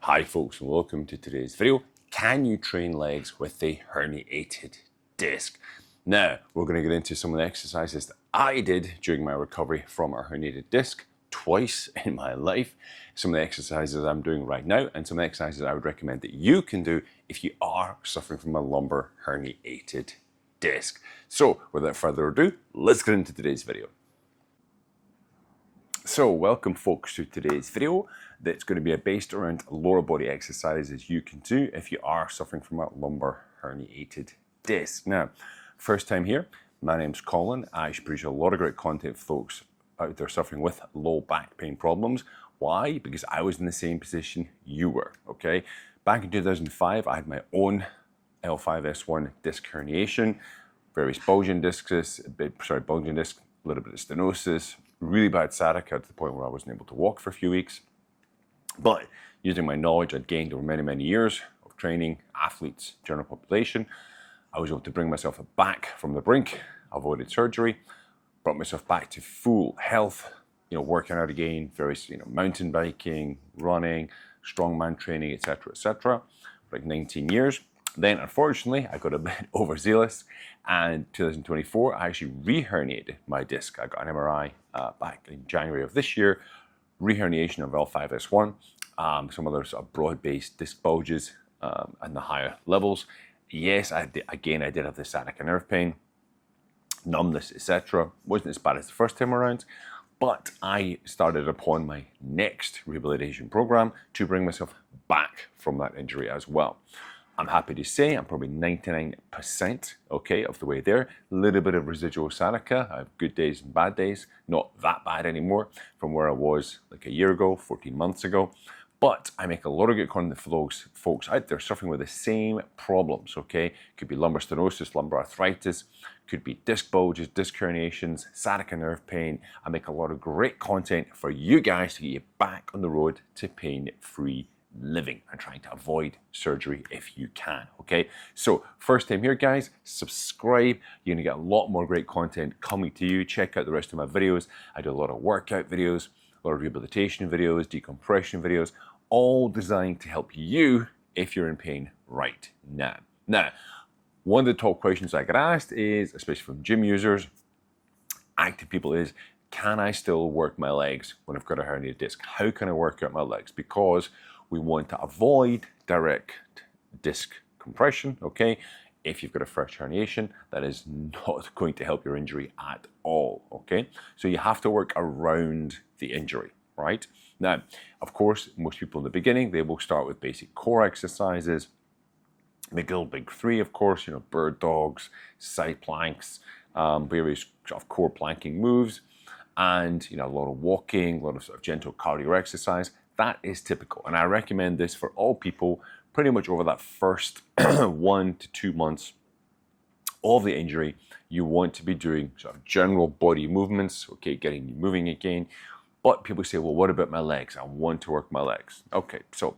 Hi folks and welcome to today's video. Can you train legs with a herniated disc? Now we're going to get into some of the exercises that I did during my recovery from a herniated disc twice in my life. Some of the exercises I'm doing right now and some of the exercises I would recommend that you can do if you are suffering from a lumbar herniated disc. So without further ado, let's get into today's video. So welcome folks to today's video that's going to be based around lower body exercises you can do if you are suffering from a lumbar herniated disc. Now, first time here, my name's Colin. I produce a lot of great content for folks out there suffering with low back pain problems. Why? Because I was in the same position you were, okay? Back in 2005, I had my own L5-S1 disc herniation, various bulging discs, a little bit of stenosis, really bad sciatica to the point where I wasn't able to walk for a few weeks. But using my knowledge I'd gained over many, many years of training athletes, general population, I was able to bring myself back from the brink, avoided surgery, brought myself back to full health, working out again, various, mountain biking, running, strongman training, etc., for like 19 years. Then, unfortunately, I got a bit overzealous, and in 2024, I actually re-herniated my disc. I got an MRI back in January of this year, re-herniation of L5-S1, some other sort of broad-based disc bulges and the higher levels. Yes, I did have the sciatica nerve pain, numbness, etc. Wasn't as bad as the first time around, but I started upon my next rehabilitation program to bring myself back from that injury as well. I'm happy to say I'm probably 99% okay of the way there. A little bit of residual sciatica. I have good days and bad days. Not that bad anymore from where I was like a year ago, 14 months ago. But I make a lot of good content for those folks out there suffering with the same problems, okay? Could be lumbar stenosis, lumbar arthritis, could be disc bulges, disc herniations, sciatica nerve pain. I make a lot of great content for you guys to get you back on the road to pain-free living and trying to avoid surgery if you can, okay? So first time here, guys, subscribe. You're gonna get a lot more great content coming to you. Check out the rest of my videos. I do a lot of workout videos, a lot of rehabilitation videos, decompression videos, all designed to help you if you're in pain right now. Now, one of the top questions I get asked is, especially from gym users, active people, is, can I still work my legs when I've got a herniated disc? How can I work out my legs? Because we want to avoid direct disc compression, okay? If you've got a fresh herniation, that is not going to help your injury at all, okay? So you have to work around the injury, right? Now, of course, most people in the beginning, they will start with basic core exercises, McGill Big Three, of course, bird dogs, side planks, various sort of core planking moves, and a lot of walking, a lot of sort of gentle cardio exercise. That is typical, and I recommend this for all people pretty much over that first 1 to 2 months of the injury. You want to be doing sort of general body movements, okay, getting you moving again. But people say, well, what about my legs? I want to work my legs. Okay, so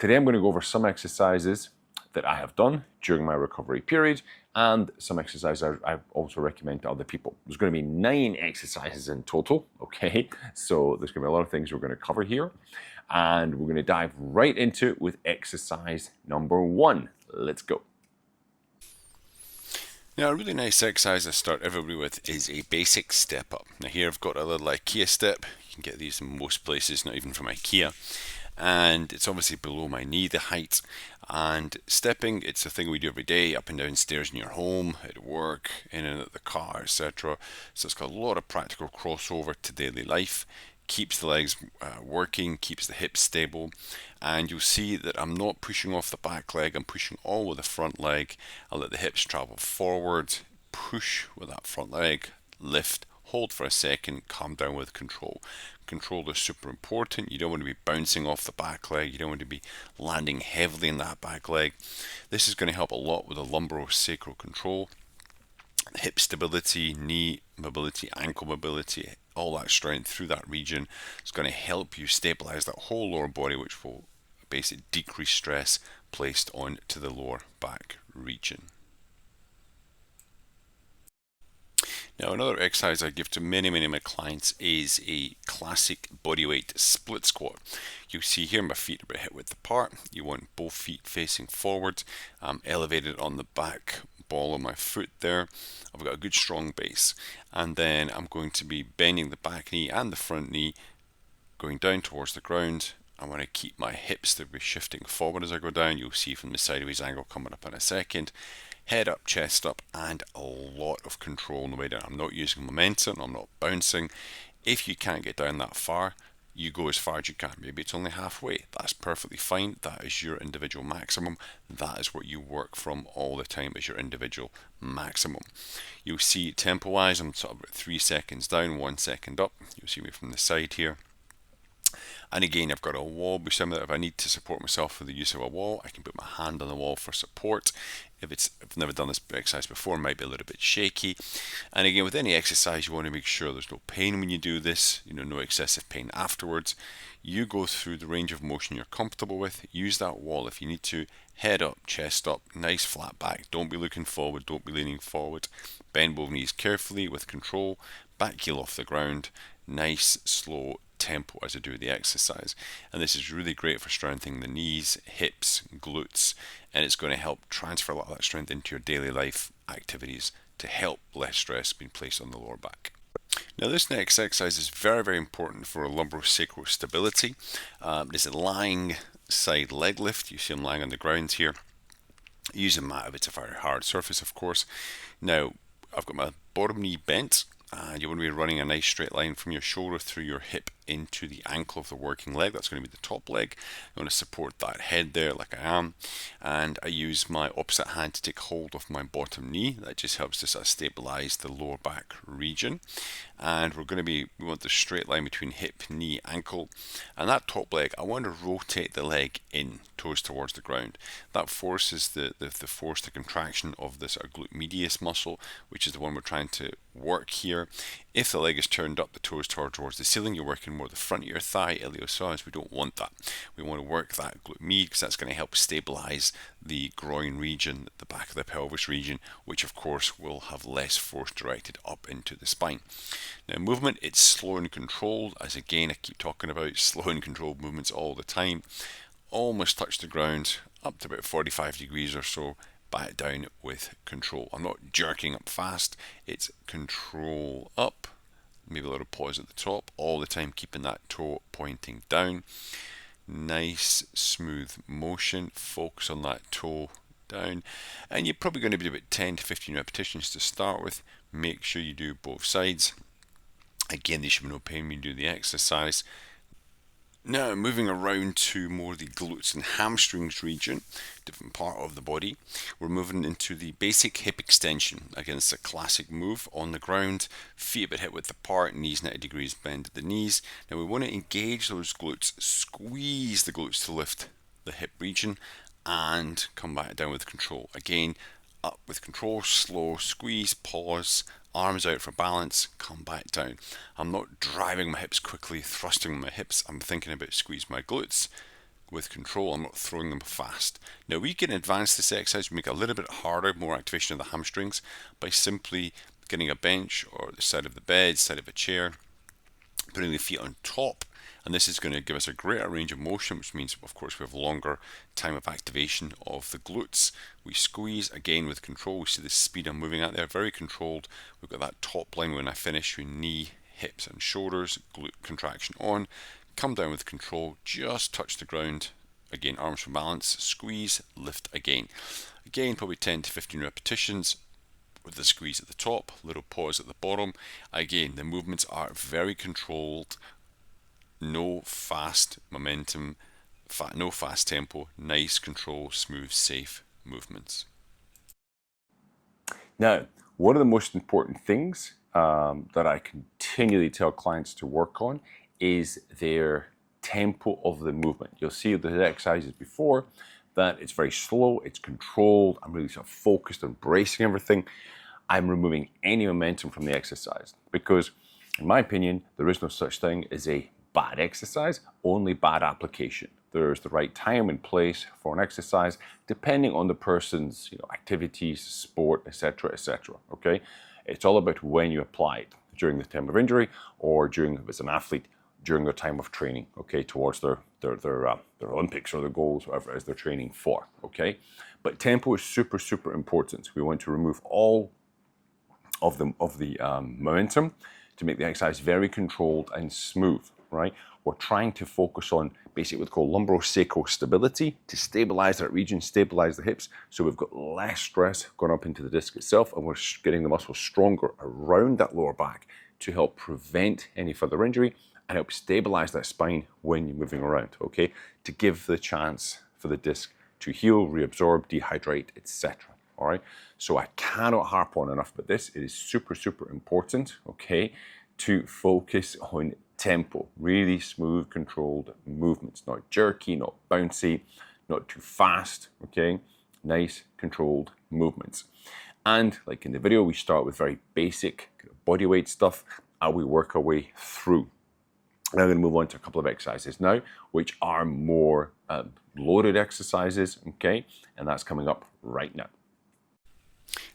today I'm going to go over some exercises that I have done during my recovery period and some exercises I also recommend to other people. There's going to be 9 exercises in total, okay? So there's going to be a lot of things we're going to cover here, and we're going to dive right into it with exercise number 1. Let's go. Now, a really nice exercise I start everybody with is a basic step up. Now here I've got a little IKEA step. You can get these in most places, not even from IKEA. And it's obviously below my knee, the height. And stepping, it's a thing we do every day, up and down stairs in your home, at work, in and out the car, etc. So it's got a lot of practical crossover to daily life. Keeps the legs working, keeps the hips stable, and you'll see that I'm not pushing off the back leg, I'm pushing all with the front leg. I'll let the hips travel forward, push with that front leg, lift, hold for a second, calm down with control. Control is super important. You don't want to be bouncing off the back leg, you don't want to be landing heavily in that back leg. This is going to help a lot with the lumbosacral control, hip stability, knee mobility, ankle mobility, all that strength through that region is going to help you stabilize that whole lower body, which will basically decrease stress placed onto the lower back region. Now, another exercise I give to many of my clients is a classic bodyweight split squat. You'll see here my feet are a bit hip width apart. You want both feet facing forward. I'm elevated on the back ball of my foot there. I've got a good strong base. And then I'm going to be bending the back knee and the front knee, going down towards the ground. I want to keep my hips to be shifting forward as I go down. You'll see from the sideways angle coming up in a second. Head up, chest up, and a lot of control on the way down. I'm not using momentum, I'm not bouncing. If you can't get down that far, you go as far as you can. Maybe it's only halfway. That's perfectly fine. That is your individual maximum. That is what you work from all the time, as your individual maximum. You'll see tempo-wise, I'm sort of about 3 seconds down, 1 second up. You'll see me from the side here. And again, I've got a wall beside me that if I need to support myself with the use of a wall, I can put my hand on the wall for support. If I've never done this exercise before, it might be a little bit shaky. And again, with any exercise, you want to make sure there's no pain when you do this, no excessive pain afterwards. You go through the range of motion you're comfortable with. Use that wall if you need to. Head up, chest up, nice flat back. Don't be looking forward, don't be leaning forward. Bend both knees carefully with control. Back heel off the ground. Nice, slow tempo as I do the exercise. And this is really great for strengthening the knees, hips, glutes, and it's going to help transfer a lot of that strength into your daily life activities to help less stress being placed on the lower back. Now, this next exercise is very important for lumbosacral stability. It is a lying side leg lift. You see I'm lying on the ground here. Use a mat if it's a very hard surface, of course. Now, I've got my bottom knee bent, and you want to be running a nice straight line from your shoulder through your hip into the ankle of the working leg. That's going to be the top leg. You want to support that head there like I am, and I use my opposite hand to take hold of my bottom knee. That just helps to sort of stabilize the lower back region. And we want the straight line between hip, knee, ankle, and that top leg. I want to rotate the leg in, toes towards the ground. That forces the contraction of this glute medius muscle, which is the one we're trying to work here. If the leg is turned up, the toes towards the ceiling, you're working more the front of your thigh, iliopsoas. We don't want that. We want to work that glute med because that's going to help stabilize the groin region, the back of the pelvis region, which of course will have less force directed up into the spine. Now, movement, it's slow and controlled, as again I keep talking about slow and controlled movements all the time. Almost touch the ground, up to about 45 degrees or so, back down with control. I'm not jerking up fast, it's control up, maybe a little pause at the top, all the time keeping that toe pointing down. Nice smooth motion, focus on that toe down, and you're probably going to be about 10 to 15 repetitions to start with. Make sure you do both sides. Again, there should be no pain when you do the exercise. Now, moving around to more the glutes and hamstrings region, different part of the body, we're moving into the basic hip extension. Again, it's a classic move on the ground, feet a bit hip width apart, knees 90 degrees bend at the knees. Now, we want to engage those glutes, squeeze the glutes to lift the hip region, and come back down with control. Again, up with control, slow, squeeze, pause, arms out for balance, come back down. I'm not driving my hips quickly, thrusting my hips. I'm thinking about squeeze my glutes with control. I'm not throwing them fast. Now, we can advance this exercise, make it a little bit harder, more activation of the hamstrings by simply getting a bench or the side of the bed, side of a chair, putting the feet on top. And this is going to give us a greater range of motion, which means, of course, we have longer time of activation of the glutes. We squeeze, again, with control. We see the speed I'm moving at there, very controlled. We've got that top line when I finish, your knee, hips, and shoulders, glute contraction on. Come down with control, just touch the ground. Again, arms for balance, squeeze, lift again. Again, probably 10 to 15 repetitions with the squeeze at the top, little pause at the bottom. Again, the movements are very controlled. No fast momentum, no fast tempo, nice control, smooth, safe movements. Now, one of the most important things that I continually tell clients to work on is their tempo of the movement. You'll see the exercises before that it's very slow, it's controlled, I'm really sort of focused on bracing everything. I'm removing any momentum from the exercise because, in my opinion, there is no such thing as a bad exercise, only bad application. There's the right time and place for an exercise, depending on the person's activities, sport, etc., etc. Okay, It's all about when you apply it, during the time of injury or during, if it's an athlete, during their time of training, okay, towards their Olympics or their goals, whatever it is they're training for, okay? But tempo is super, super important. We want to remove all of the momentum to make the exercise very controlled and smooth, right? We're trying to focus on basically what's called lumbosacral stability to stabilize that region, stabilize the hips, so we've got less stress going up into the disc itself, and we're getting the muscles stronger around that lower back to help prevent any further injury and help stabilize that spine when you're moving around, okay? To give the chance for the disc to heal, reabsorb, dehydrate, etc. All right, so I cannot harp on enough about this. It is super, super important, okay, to focus on tempo, really smooth, controlled movements, not jerky, not bouncy, not too fast, okay, nice, controlled movements. And like in the video, we start with very basic body weight stuff and we work our way through. Now I'm going to move on to a couple of exercises now, which are more loaded exercises, okay, and that's coming up right now.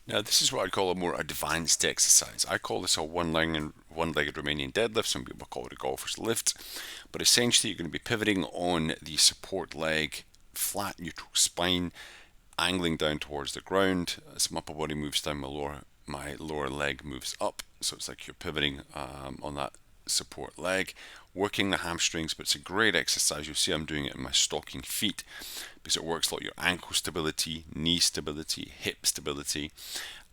Now this is what I'd call a more advanced exercise. I call this a one-legged Romanian deadlift. Some people call it a golfer's lift. But essentially you're going to be pivoting on the support leg, flat neutral spine, angling down towards the ground. As my upper body moves down, my lower leg moves up. So it's like you're pivoting on that support leg, working the hamstrings, but it's a great exercise. You'll see I'm doing it in my stocking feet because it works a lot your ankle stability, knee stability, hip stability,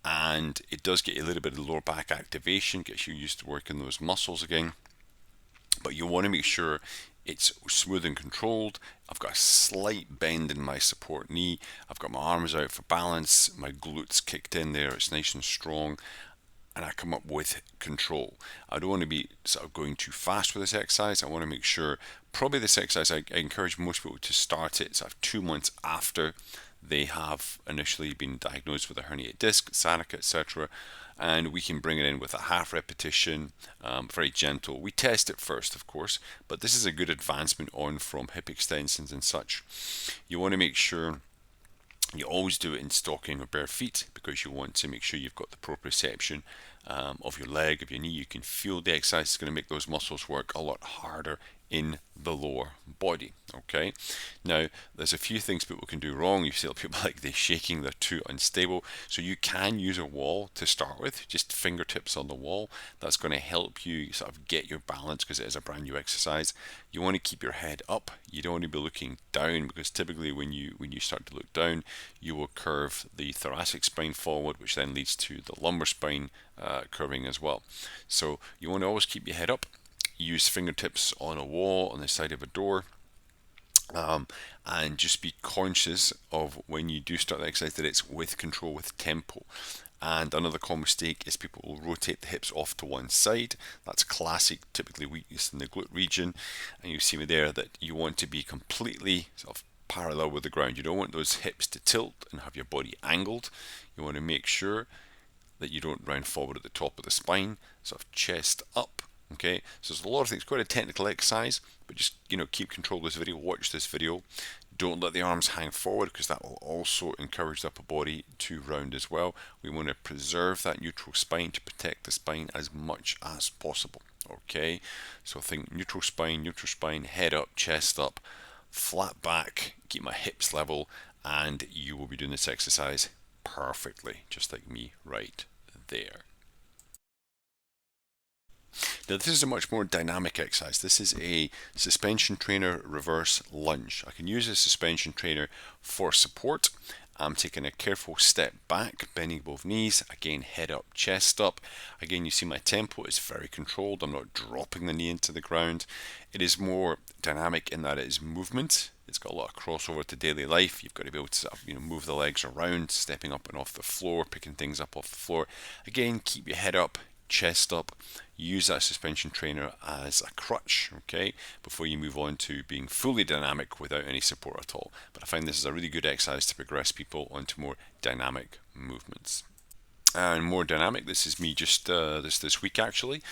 and it does get you a little bit of lower back activation, gets you used to working those muscles again. But you want to make sure it's smooth and controlled. I've got a slight bend in my support knee. I've got my arms out for balance. My glutes kicked in there. It's nice and strong. And I come up with control. I don't want to be sort of going too fast with this exercise. I want to make sure, probably this exercise, I encourage most people to start it sort of 2 months after they have initially been diagnosed with a herniated disc, sciatica, etc. And we can bring it in with a half repetition, very gentle. We test it first, of course, but this is a good advancement on from hip extensions and such. You want to make sure you always do it in stocking or bare feet because you want to make sure you've got the proprioception of your leg, of your knee. You can feel the exercise is going to make those muscles work a lot harder in the lower body. Okay, now there's a few things people can do wrong. You see people like they're shaking, they're too unstable. So you can use a wall to start with, just fingertips on the wall. That's going to help you sort of get your balance because it is a brand new exercise. You want to keep your head up. You don't want to be looking down because typically when you start to look down, you will curve the thoracic spine forward, which then leads to the lumbar spine curving as well. So you want to always keep your head up. Use fingertips on a wall, on the side of a door, and just be conscious of when you do start the exercise that it's with control, with tempo. And another common mistake is people will rotate the hips off to one side. That's classic, typically weakness in the glute region. And you see me there that you want to be completely sort of parallel with the ground. You don't want those hips to tilt and have your body angled. You want to make sure that you don't round forward at the top of the spine, sort of chest up. Okay, so there's a lot of things, quite a technical exercise, but just, keep control of this video, watch this video. Don't let the arms hang forward because that will also encourage the upper body to round as well. We want to preserve that neutral spine to protect the spine as much as possible. Okay, so think neutral spine, head up, chest up, flat back, keep my hips level, and you will be doing this exercise perfectly, just like me right there. Now this is a much more dynamic exercise. This is a suspension trainer reverse lunge. I can use a suspension trainer for support. I'm taking a careful step back, bending both knees, again head up, chest up. Again, you see my tempo is very controlled. I'm not dropping the knee into the ground. It is more dynamic in that it is movement. It's got a lot of crossover to daily life. You've got to be able to sort of, move the legs around, stepping up and off the floor, picking things up off the floor. Again, keep your head up, chest up. Use that suspension trainer as a crutch, okay, before you move on to being fully dynamic without any support at all. But I find this is a really good exercise to progress people onto more dynamic movements. And more dynamic, this is me just this week actually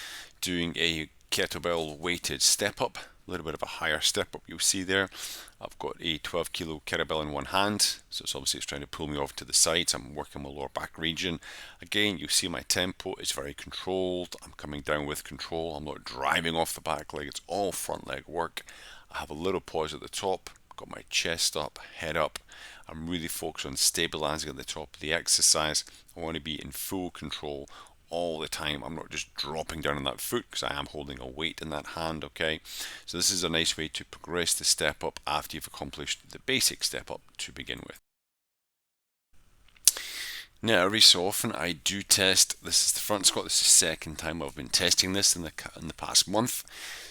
doing a kettlebell weighted step up. a little bit of a higher step up. You'll see there, I've got a 12 kilo kettlebell in one hand, so it's trying to pull me off to the sides. I'm working my lower back region. Again, you see my tempo is very controlled. I'm coming down with control. I'm not driving off the back leg. It's all front leg work. I have a little pause at the top, got my chest up, head up. I'm really focused on stabilizing at the top of the exercise. I want to be in full control all the time. I'm not just dropping down on that foot because I am holding a weight in that hand, okay? So this is a nice way to progress the step up after you've accomplished the basic step up to begin with. Now, every so often I do test. This is the front squat. This is the second time I've been testing this in the past month.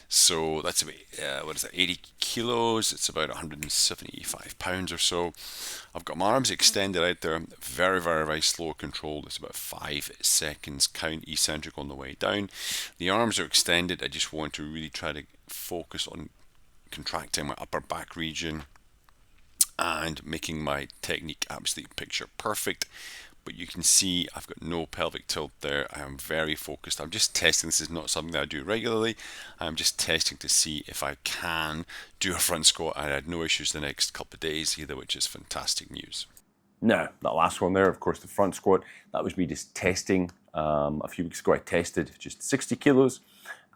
So that's about, 80 kilos. It's about 175 pounds or so. I've got my arms extended out there, very, very, very slow controlled. It's about 5 seconds count eccentric on the way down. The arms are extended. I just want to really try to focus on contracting my upper back region and making my technique absolutely picture perfect. But you can see I've got no pelvic tilt there. I am very focused. I'm just testing. This is not something that I do regularly. I'm just testing to see if I can do a front squat. I had no issues the next couple of days either, which is fantastic news. Now, that last one there, of course, the front squat, that was me just testing. A few weeks ago, I tested just 60 kilos.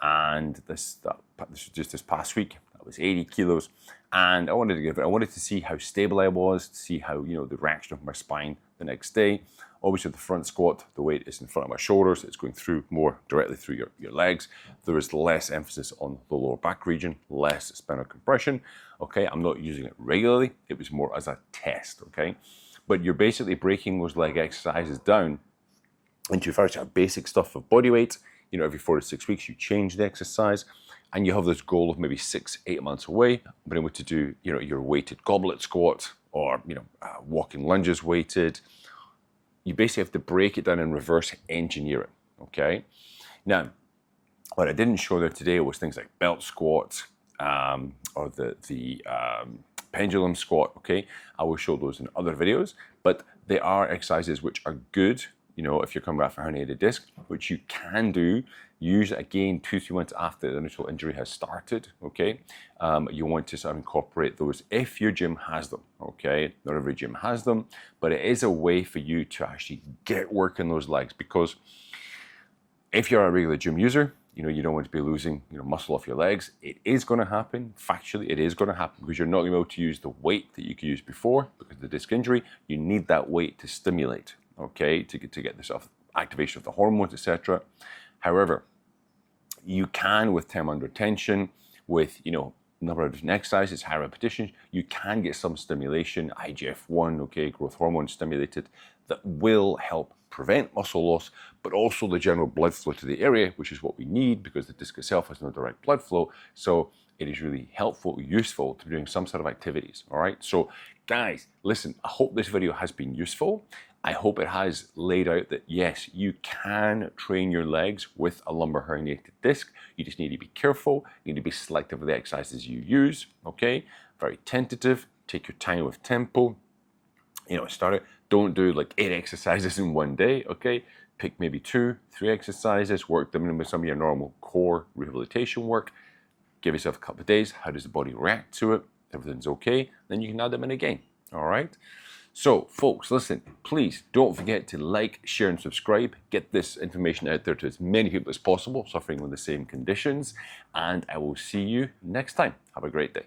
And this was just this past week. That was 80 kilos. And I wanted to see how stable I was, to see how, the reaction of my spine the next day. Obviously, the front squat, the weight is in front of my shoulders. It's going through more directly through your legs. There is less emphasis on the lower back region, less spinal compression. Okay, I'm not using it regularly. It was more as a test, okay? But you're basically breaking those leg exercises down into first basic stuff of body weight. Every 4 to 6 weeks, you change the exercise, and you have this goal of maybe 6-8 months away, being able to do, your weighted goblet squat or, walking lunges weighted. You basically have to break it down and reverse engineer it, okay? Now, what I didn't show there today was things like belt squat or the pendulum squat, okay? I will show those in other videos, but they are exercises which are good, if you're coming back from herniated disc, which you can do, use again 2-3 months after the initial injury has started, okay? You want to sort of incorporate those if your gym has them, okay? Not every gym has them, but it is a way for you to actually get work in those legs, because if you're a regular gym user, you don't want to be losing, muscle off your legs. It is going to happen. Factually, it is going to happen because you're not going to be able to use the weight that you could use before because of the disc injury. You need that weight to stimulate, okay, to get this activation of the hormones, etc. However, you can, with time under tension, with number of different exercises, high repetitions, you can get some stimulation, IGF-1, okay, growth hormone stimulated, that will help prevent muscle loss, but also the general blood flow to the area, which is what we need because the disc itself has no direct blood flow. So it is really helpful, useful to be doing some sort of activities, all right? So guys, listen, I hope this video has been useful. I hope it has laid out that yes, you can train your legs with a lumbar herniated disc. You just need to be careful. You need to be selective with the exercises you use, okay? Very tentative, take your time with tempo. Start it. Don't do like 8 exercises in one day, okay? Pick maybe 2-3 exercises, work them in with some of your normal core rehabilitation work. Give yourself a couple of days. How does the body react to it? If everything's okay, then you can add them in again, all right? So, folks, listen, please don't forget to like, share, and subscribe. Get this information out there to as many people as possible suffering with the same conditions. And I will see you next time. Have a great day.